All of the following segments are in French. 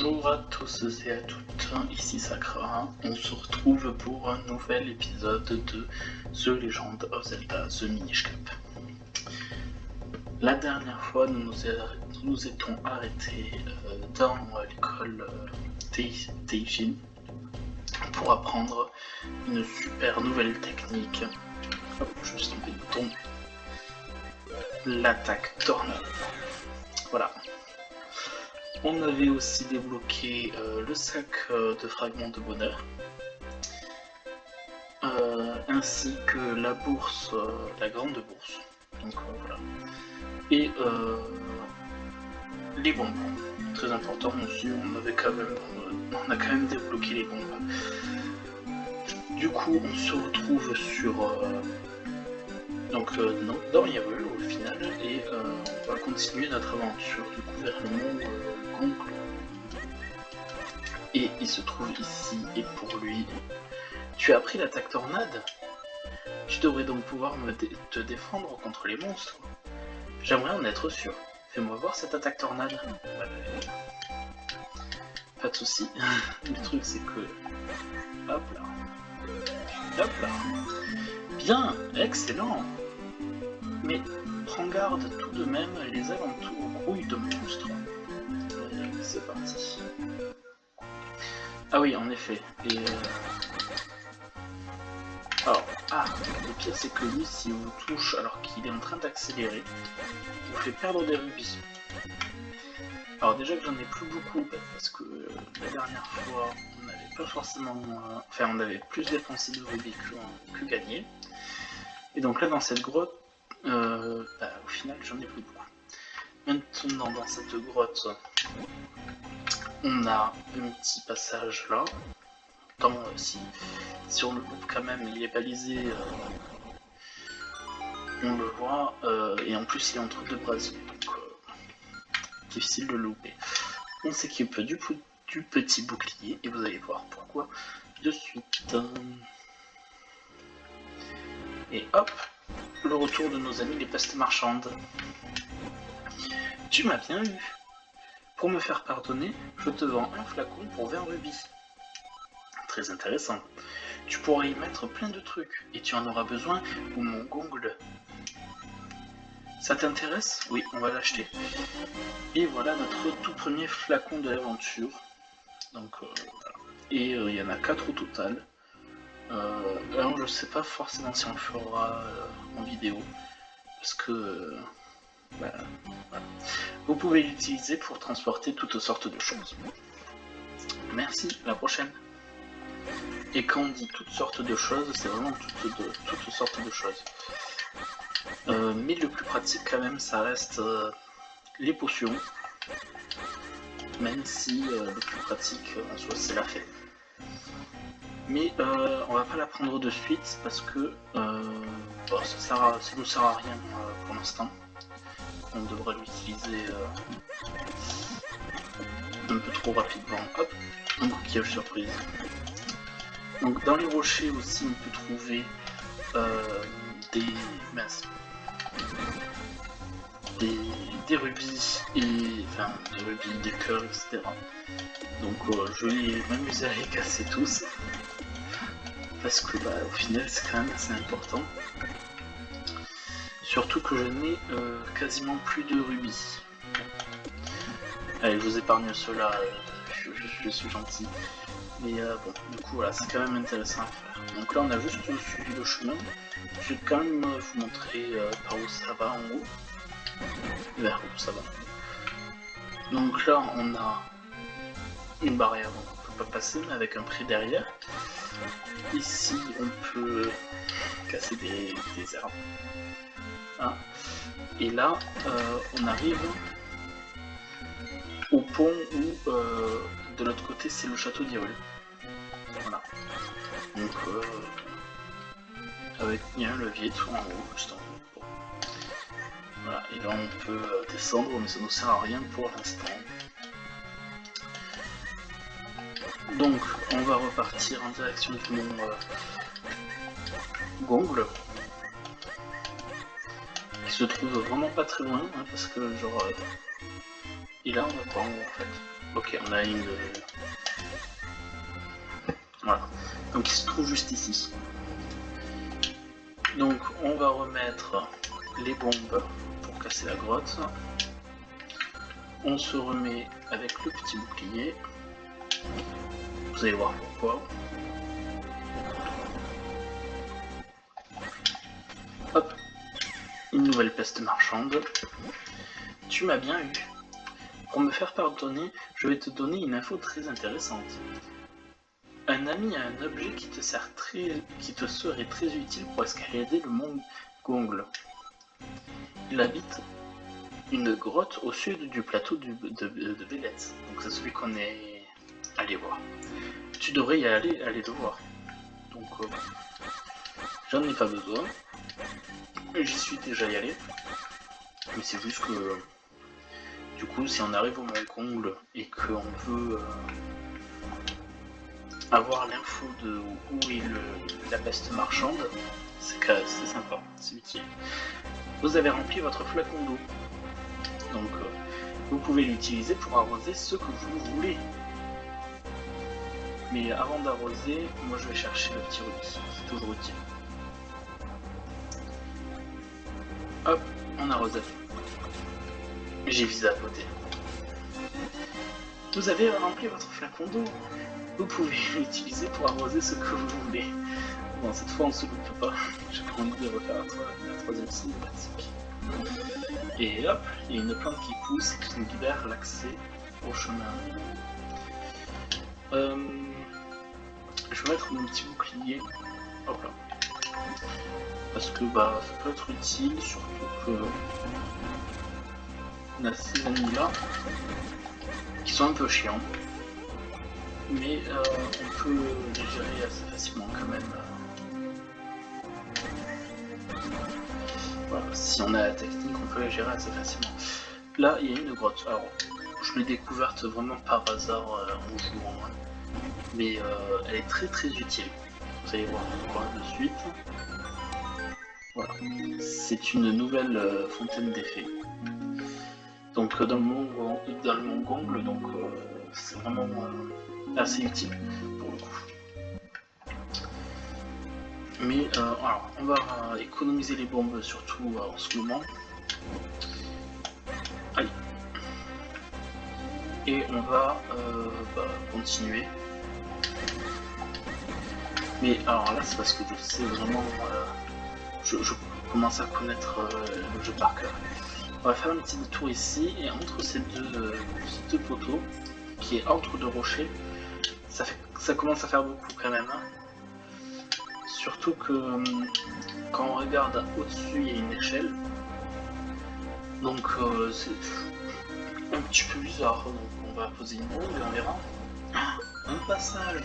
Bonjour à tous et à toutes, ici Sakra, on se retrouve pour un nouvel épisode de The Legend of Zelda The Minish Cap. La dernière fois, nous nous étions arrêtés dans l'école Teijin pour apprendre une super nouvelle technique. Hop, je me suis trompé de bouton. L'attaque tornade. Voilà. On avait aussi débloqué le sac de fragments de bonheur, ainsi que la bourse, la grande bourse. Donc voilà. Et les bonbons, très important aussi. On a quand même débloqué les bonbons. Du coup, on se retrouve sur dans Hyrule au final, et on va continuer notre aventure du coup vers le mont Gongle. Et il se trouve ici, et pour lui, tu as appris l'attaque tornade. Tu devrais donc pouvoir te défendre contre les monstres. J'aimerais en être sûr. Fais-moi voir cette attaque tornade. Pas de soucis. Le truc c'est que... Hop là. Hop là. Bien, excellent. Mais prends garde tout de même, les alentours grouillent de monstres. C'est parti. Ah oui, en effet. Et alors, le pire c'est que lui, si vous touche alors qu'il est en train d'accélérer, vous fait perdre des rubis. Alors déjà que j'en ai plus beaucoup, parce que la dernière fois, on n'avait pas forcément... Enfin, on avait plus dépensé de rubis que gagné. Et donc là, dans cette grotte, au final, j'en ai plus beaucoup. Maintenant, dans cette grotte, on a un petit passage là. Tant si on le loupe quand même, il est balisé, on le voit, et en plus il est entre deux brasiers, donc difficile de le louper. On s'équipe du petit bouclier, et vous allez voir pourquoi de suite. Et hop, le retour de nos amis les pestes marchandes. Tu m'as bien eu. Pour me faire pardonner, je te vends un flacon pour 20 rubis. Très intéressant. Tu pourras y mettre plein de trucs, et tu en auras besoin pour mon gongle. Ça t'intéresse? Oui, on va l'acheter. Et voilà notre tout premier flacon de l'aventure. Donc, et il y en a 4 au total. Alors je sais pas forcément si on le fera en vidéo, parce que voilà. Vous pouvez l'utiliser pour transporter toutes sortes de choses. Merci, à la prochaine. Et quand on dit toutes sortes de choses, c'est vraiment toutes sortes de choses. Mais le plus pratique quand même, ça reste les potions. Même si le plus pratique en soi c'est la fée. Mais on va pas la prendre de suite parce que ça nous sert à rien pour l'instant. On devra l'utiliser un peu trop rapidement. Hop, un coquillage surprise. Donc dans les rochers aussi on peut trouver des rubis, des cœurs, etc. Donc je vais m'amuser à les casser tous. Parce que au final c'est quand même assez important. Surtout que je n'ai quasiment plus de rubis. Allez, je vous épargne ceux-là, je suis gentil. Mais bon, du coup voilà, c'est quand même intéressant à faire. Donc là on a juste suivi le chemin. Je vais quand même vous montrer par où ça va en haut. Vers où ça va. Donc là on a une barrière, donc on peut pas passer, mais avec un prix derrière. Ici on peut casser des herbes. Ah. Et là on arrive au pont où de l'autre côté c'est le château d'Hyrule. Voilà. Donc avec un levier tout en haut, juste en haut. Bon. Voilà, et là on peut descendre, mais ça ne nous sert à rien pour l'instant. Donc on va repartir en direction du mont Gongle, qui se trouve vraiment pas très loin, hein, parce que genre... Et là on va pas en haut en fait. Ok, on a une... Voilà. Donc il se trouve juste ici. Donc on va remettre les bombes pour casser la grotte. On se remet avec le petit bouclier. Vous allez voir pourquoi. Hop, une nouvelle peste marchande. Tu m'as bien eu. Pour me faire pardonner, je vais te donner une info très intéressante. Un ami a un objet qui te serait très utile pour escalader le mont Gongle. Il habite une grotte au sud du plateau de Vélez. Donc c'est celui qu'on est allé voir. Tu devrais y aller le voir. Donc j'en ai pas besoin. J'y suis déjà allé. Mais c'est juste que du coup si on arrive au mont Gongle et qu'on veut avoir l'info de où est la peste marchande, c'est sympa, c'est utile. Vous avez rempli votre flacon d'eau. Donc vous pouvez l'utiliser pour arroser ce que vous voulez. Mais avant d'arroser, moi je vais chercher le petit rubis, c'est toujours utile. Hop, on arrose. J'ai visé à côté. Vous avez rempli votre flacon d'eau. Vous pouvez l'utiliser pour arroser ce que vous voulez. Bon, cette fois on se loupe pas. J'ai pas envie de refaire la troisième cinématique. Et hop, il y a une plante qui pousse et qui nous libère l'accès au chemin. Je vais mettre mon petit bouclier. Hop là. Parce que bah ça peut être utile, surtout que on a ces ennemis là qui sont un peu chiants. Mais on peut les gérer assez facilement quand même. Voilà, si on a la technique, on peut les gérer assez facilement. Là, il y a une grotte. Alors, je l'ai découverte vraiment par hasard en jouant, hein. Mais elle est très très utile. Vous allez voir pourquoi de suite. Voilà, c'est une nouvelle fontaine d'effet. Donc dans le mont Gongle, donc c'est vraiment assez utile pour le coup. Mais alors, on va économiser les bombes surtout en ce moment. Allez. Et on va continuer. Mais alors là c'est parce que je sais vraiment, je commence à connaître le jeu par cœur. On va faire un petit détour ici et entre ces deux poteaux, qui est entre deux rochers, ça commence à faire beaucoup quand même. Hein. Surtout que quand on regarde au-dessus, il y a une échelle. Donc c'est un petit peu bizarre. Donc on va poser une bombe et on verra. Ah, un passage.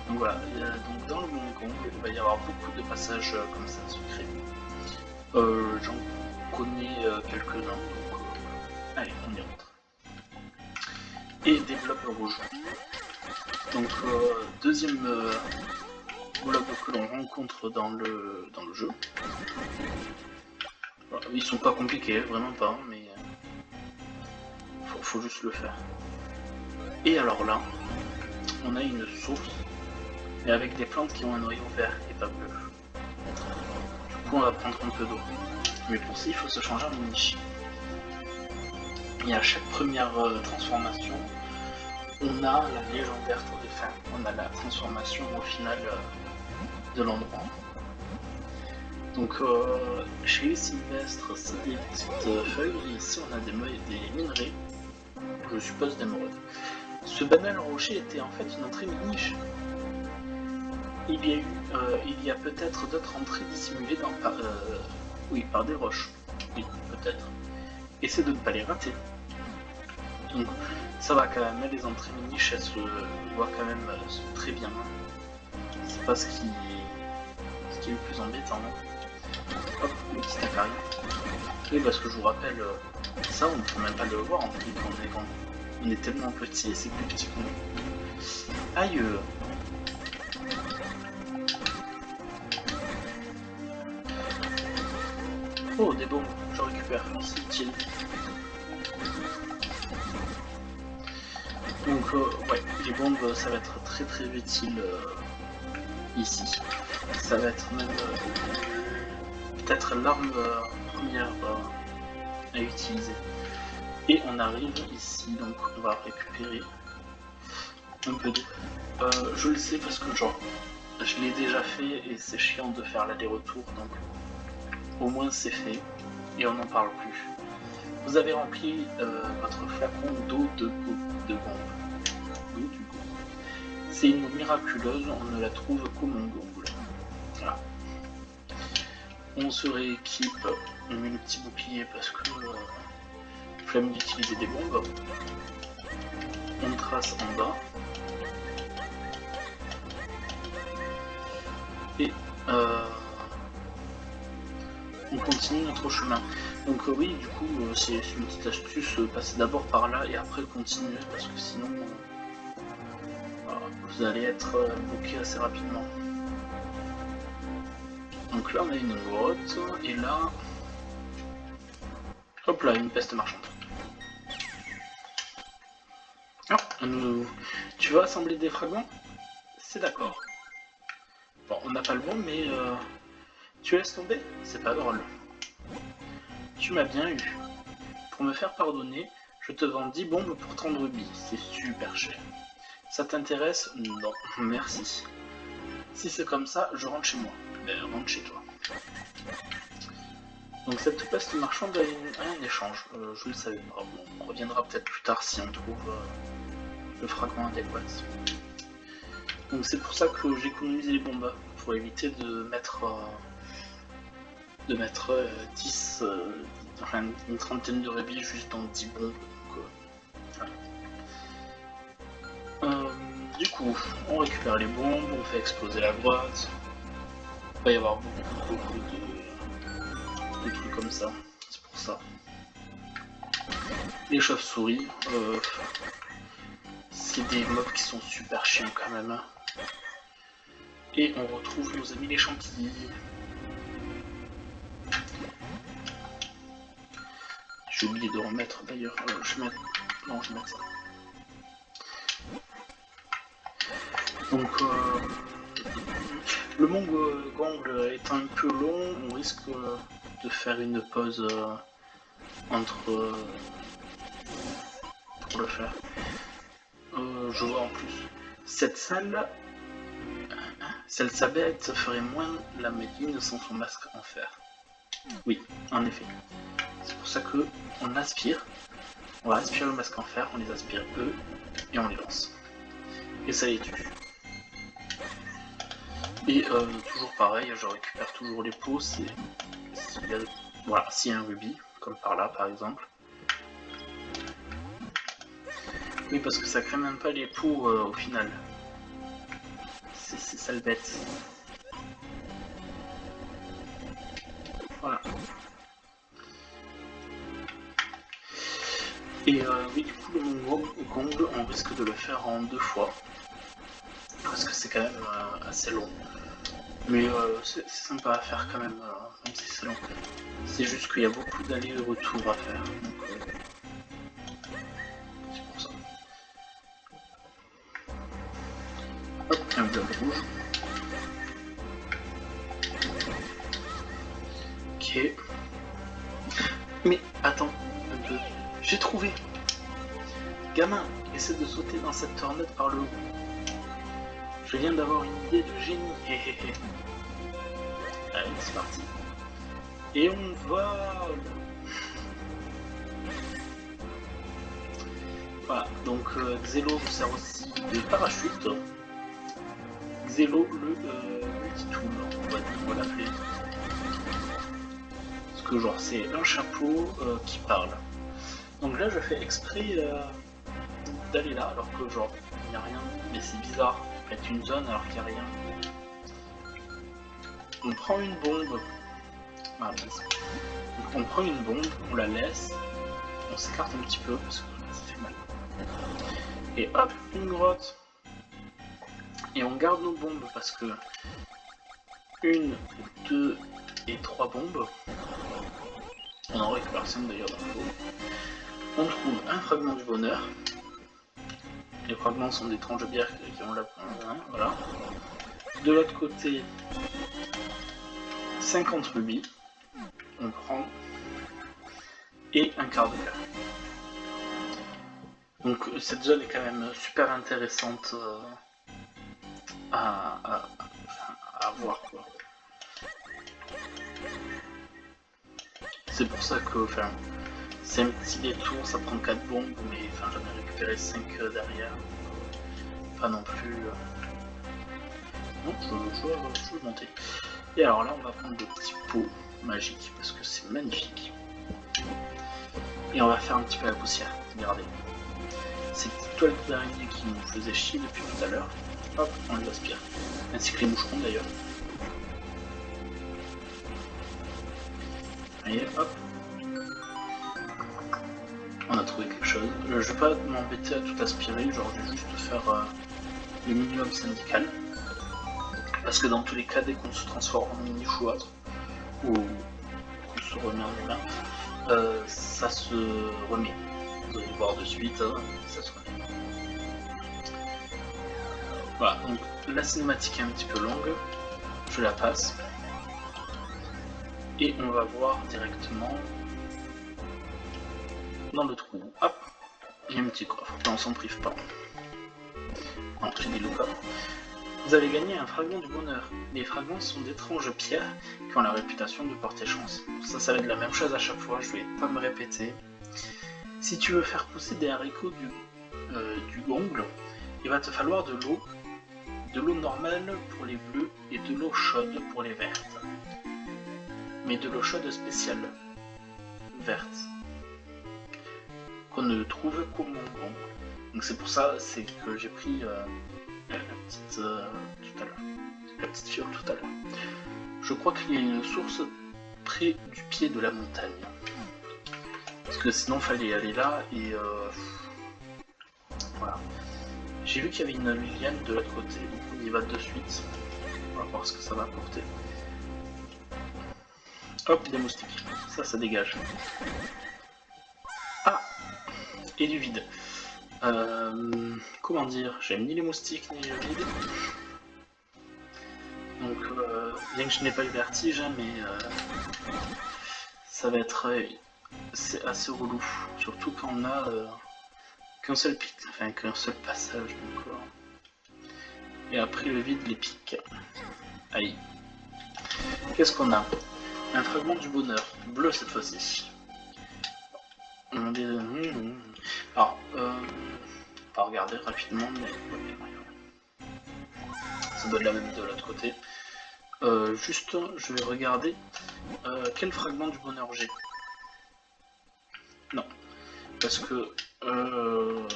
Donc voilà, donc dans le mont Gongle, il va y avoir beaucoup de passages comme ça secrets. J'en connais quelques-uns, donc allez, on y rentre. Et développe rouge. Donc deuxième bloc que l'on rencontre dans le jeu. Alors, ils sont pas compliqués, vraiment pas, mais faut juste le faire. Et alors là, on a une source, mais avec des plantes qui ont un noyau vert et pas bleu. Du coup, on va prendre un peu d'eau. Mais pour ça, il faut se changer en mini. Et à chaque première transformation, on a la légendaire tour de fin. On a la transformation au final de l'endroit. Donc chez les Sylvestres, c'est des petites feuilles, et ici on a des minerais, je suppose d'émeraude. Ce banal rocher était en fait une entrée niche. Il y a peut-être d'autres entrées dissimulées par des roches. Oui, peut-être. Essaie de ne pas les rater. Donc ça va quand même, les entrées niches, elles se voient quand même très bien. C'est pas ce qui est le plus embêtant. Hop, le petit appareil. Oui, parce que je vous rappelle, ça on ne peut même pas le voir en fait quand on est grand. On est tellement petit et c'est plus petit que nous. Aïe. Oh, des bombes, je récupère, c'est utile. Donc ouais, les bombes ça va être très très utile ici. Ça va être même peut-être l'arme première à utiliser. Et on arrive ici, donc on va récupérer un peu d'eau. Je le sais parce que genre, je l'ai déjà fait et c'est chiant de faire l'aller-retour, donc au moins c'est fait et on n'en parle plus. Vous avez rempli votre flacon d'eau de gombe. C'est une eau miraculeuse, on ne la trouve qu'au Mont Gongle. Voilà. On se rééquipe, on met le petit bouclier parce que flemme d'utiliser des bombes. On trace en bas. Et on continue notre chemin. Donc oui, du coup, c'est une petite astuce, passer d'abord par là et après continuer, parce que sinon, vous allez être bloqué assez rapidement. Donc là, on a une grotte, et là, hop là, une peste marchande. Ah, tu veux assembler des fragments? C'est d'accord. Bon, on n'a pas le bon, mais tu laisses tomber? C'est pas drôle. Tu m'as bien eu. Pour me faire pardonner, je te vends 10 bombes pour 30 rubis. C'est super cher. Ça t'intéresse? Non, merci. Si c'est comme ça, je rentre chez moi. Ben, rentre chez toi. Donc cette peste marchande a un échange. Je le savais pas. Bon, on reviendra peut-être plus tard si on trouve le fragment adéquat. Donc c'est pour ça que j'économise les bombes, pour éviter de mettre 10, enfin une trentaine de rubis juste dans 10 bombes. Donc, voilà. Du coup, on récupère les bombes, on fait exploser la grotte. Il va y avoir beaucoup de trucs comme ça, c'est pour ça. Les chauves-souris, c'est des mobs qui sont super chiants quand même. Et on retrouve nos amis les chantilly. J'ai oublié de remettre d'ailleurs, je vais mettre ça. Donc le Mont Gongle est un peu long, on risque de faire une pause entre pour le faire. Je vois en plus cette salle, Selsabeth ferait moins la médine sans son masque en fer. Oui, en effet. C'est pour ça que on aspire. On va aspirer le masque en fer, on les aspire eux et on les lance. Et ça les tue. Et toujours pareil, je récupère toujours les pots, voilà, s'il y a un rubis, comme par là par exemple. Oui, parce que ça crée même pas les pots au final. C'est sale bête. Voilà. Et oui, du coup, le Mont Gongle, on risque de le faire en 2 fois. Parce que c'est quand même assez long. Mais c'est sympa à faire quand même, même si c'est long. C'est juste qu'il y a beaucoup d'allers-retours à faire. Donc, c'est pour ça. Hop, un bloc rouge. Ok. Mais attends un peu. J'ai trouvé. Gamin, essaie de sauter dans cette tornade par le haut. Je viens d'avoir une idée de génie. Allez, c'est parti. Et on vole. Voilà, donc Xelo nous sert aussi de parachute. Xelo le multitool, on va l'appeler. Parce que genre c'est un chapeau qui parle. Donc là je fais exprès d'aller là alors que genre il n'y a rien. Mais c'est bizarre, être une zone alors qu'il n'y a rien. On prend une bombe. Ah, donc on prend une bombe, on la laisse, on s'écarte un petit peu parce que ça fait mal. Et hop, une grotte. Et on garde nos bombes parce que 1, 2 et 3 bombes. On en récupère 5 d'ailleurs dans le lot. On trouve un fragment du bonheur. Les fragments sont des tranches de bière qui ont la... voilà. De l'autre côté, 50 rubis. On prend. Et un quart de cœur. Donc cette zone est quand même super intéressante à voir, quoi. C'est pour ça que c'est un petit détour, ça prend 4 bombes, mais j'en ai récupéré 5 derrière. Pas non plus... Non, je veux monter. Et alors là, on va prendre des petits pots magiques, parce que c'est magnifique. Et on va faire un petit peu la poussière, regardez. Ces petites toiles d'araignée qui nous faisaient chier depuis tout à l'heure, hop, on les aspire. Ainsi que les moucherons d'ailleurs. Et hop. On a trouvé quelque chose. Je vais pas m'embêter à tout aspirer, genre je vais juste faire le minimum syndical. Parce que dans tous les cas, dès qu'on se transforme en mini-chou ou autre, ou qu'on se remet en humain, ça se remet. Vous allez voir de suite, ça se remet. Voilà, donc la cinématique est un petit peu longue, je la passe. Et on va voir directement dans le trou. Hop, il y a un petit coffre, on s'en prive pas. Entrée des coffre. Vous avez gagné un fragment du bonheur. Les fragments sont d'étranges pierres qui ont la réputation de porter chance. Ça va être la même chose à chaque fois, je vais pas me répéter. Si tu veux faire pousser des haricots du gongle, il va te falloir de l'eau normale pour les bleus et de l'eau chaude pour les vertes. Mais de l'eau chaude spéciale, verte, qu'on ne trouve qu'au Mont Blanc. Donc c'est pour ça que j'ai pris la petite tout à l'heure, la petite fiole tout à l'heure. Je crois qu'il y a une source près du pied de la montagne. Parce que sinon fallait aller là et voilà. J'ai vu qu'il y avait une liane de l'autre côté, donc on y va de suite. On va voir ce que ça va apporter. Hop, des moustiques. Ça dégage. Ah, et du vide. Comment dire, j'aime ni les moustiques ni le vide. Donc, bien que je n'ai pas le vertige, mais ça va être assez relou. Surtout quand on a qu'un seul pic, enfin qu'un seul passage. Donc, et après le vide, les pics. Aïe. Qu'est-ce qu'on a? Un fragment du bonheur, bleu cette fois-ci. Alors, on va regarder rapidement, mais ça doit être la même de l'autre côté. Juste, je vais regarder quel fragment du bonheur j'ai. Non, parce que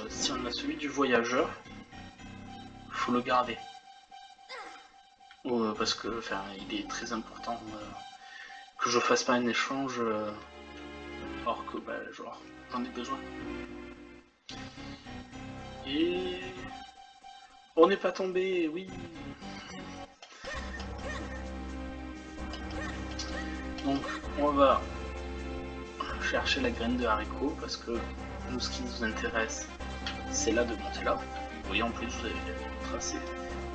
si on a celui du voyageur, faut le garder. Parce que, il est très important que je fasse pas un échange alors que, genre, j'en ai besoin. Et on n'est pas tombé, oui. Donc on va chercher la graine de haricot parce que nous, ce qui nous intéresse, c'est là de monter là. Vous voyez, en plus vous avez tracé.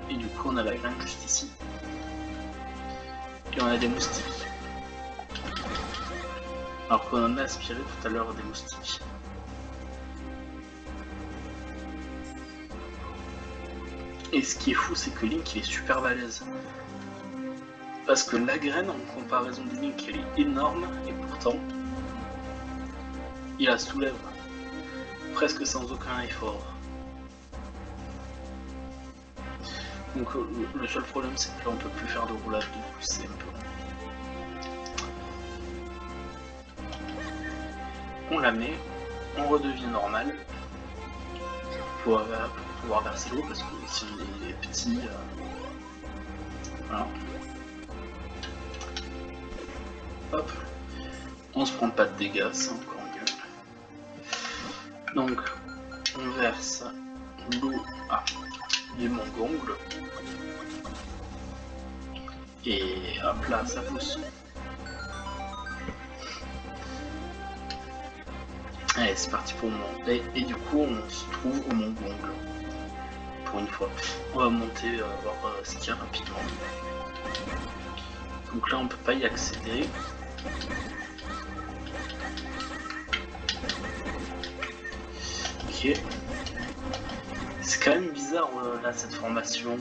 Et du coup on a la graine juste ici. Et on a des moustiques. Alors qu'on en a aspiré tout à l'heure des moustiques. Et ce qui est fou, c'est que Link il est super balèze. Parce que la graine, en comparaison de Link, elle est énorme, et pourtant, il la soulève presque sans aucun effort. Donc le seul problème, c'est que là on peut plus faire de roulade, du coup c'est un peu long. On la met, on redevient normal pour pouvoir verser l'eau, parce que si on est petit, voilà. Hop, on se prend pas de dégâts, c'est encore mieux. Donc, on verse l'eau du Mont Gongle. Et hop là, ça pousse. Allez, c'est parti pour monter. Et du coup, on se trouve au Mont Gongle. pour une fois. On va monter, voir ce qu'il y a rapidement. Donc là on peut pas y accéder. Ok. C'est quand même bizarre là cette formation.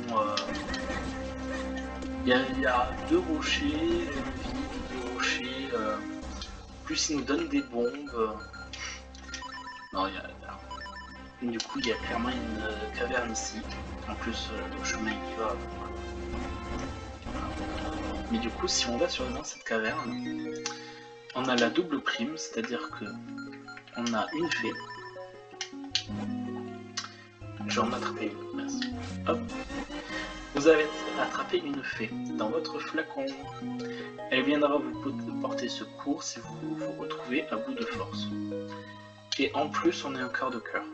Il y a deux rochers, deux rochers. Plus ils nous donnent des bombes. Non, du coup il y a clairement une caverne ici. En plus le chemin il va. Mais du coup si on va dans cette caverne, on a la double prime, c'est-à-dire que on a une fée. Je vais en attraper une, merci. Hop. Vous avez attrapé une fée dans votre flacon. Elle viendra vous porter secours si vous vous retrouvez à bout de force. Et en plus, on a un quart de cœur.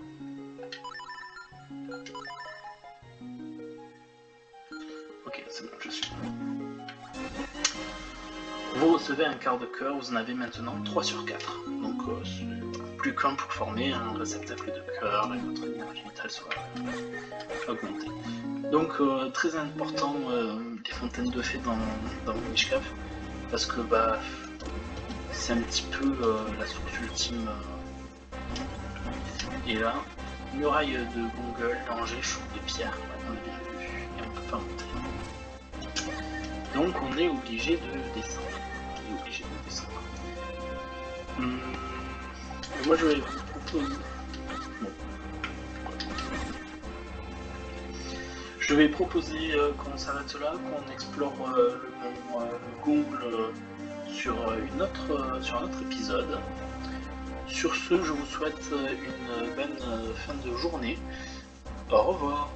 Ok, c'est bon, je suis bon. Vous recevez un quart de cœur, vous en avez maintenant 3 sur 4. Donc, plus qu'un pour former un réceptacle de cœur et votre énergie vitale soit augmentée. Donc très important les fontaines de fées dans Witchcraft parce que bah c'est un petit peu la source ultime. Et là, muraille de Gongol, danger, chou de pierre, on a bien vu, et on peut pas monter. Donc on est obligé de descendre. Moi je vais vous proposer. Bon. Je vais proposer qu'on s'arrête là, qu'on explore le mont Gongle sur un autre épisode. Sur ce, je vous souhaite une bonne fin de journée. Au revoir.